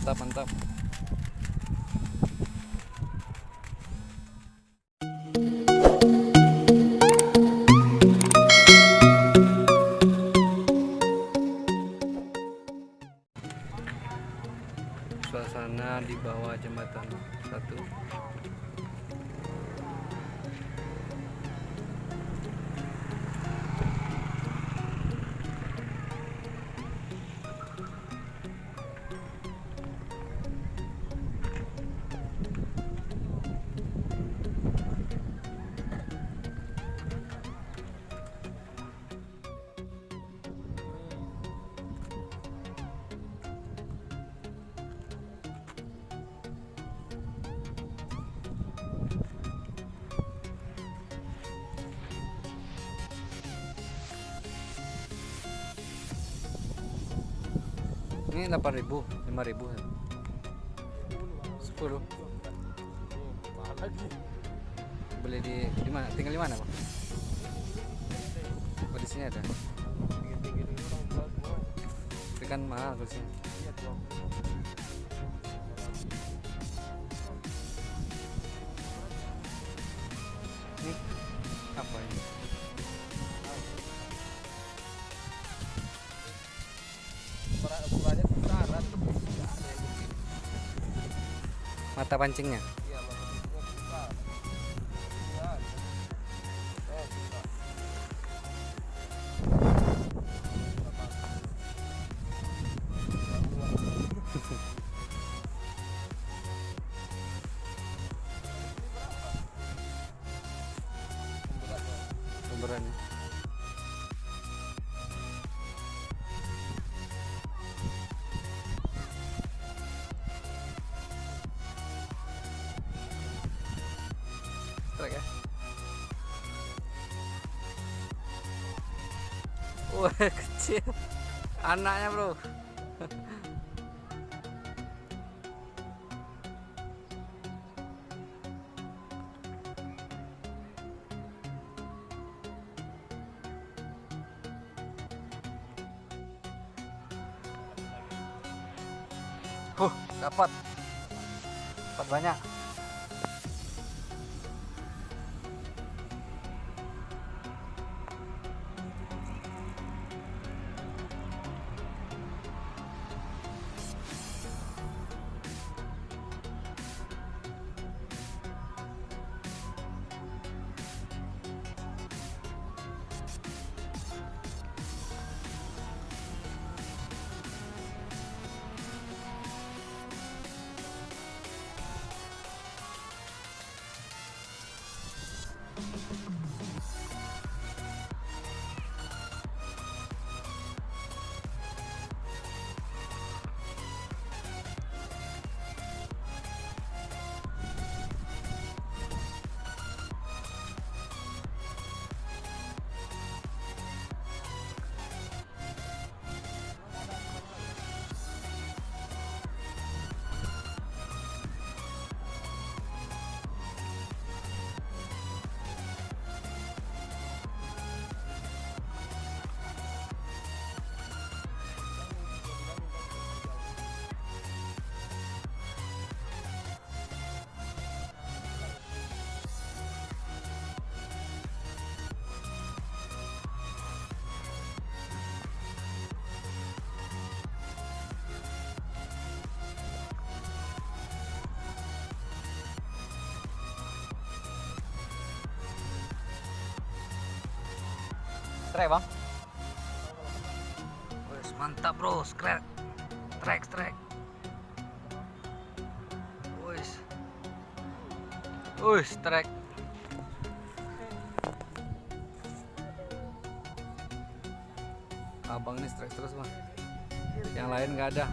Mantap, mantap. Suasana di bawah jembatan satu. Ini 8.000, 5.000 ya? 10. Beli di mana? Tinggal di mana, Bang? Oh, di sini ada. Tapi kan mahal di sini. Ini apa ini? Mata pancingnya. Sumberannya. Strike ya. Wah, kecil. Anaknya, Bro. Dapat banyak. Strike, Bang. Wes, mantap, Bro. Strike. Strike. Wes, strike. Abang ini strike terus, Bang. Yang lain nggak ada.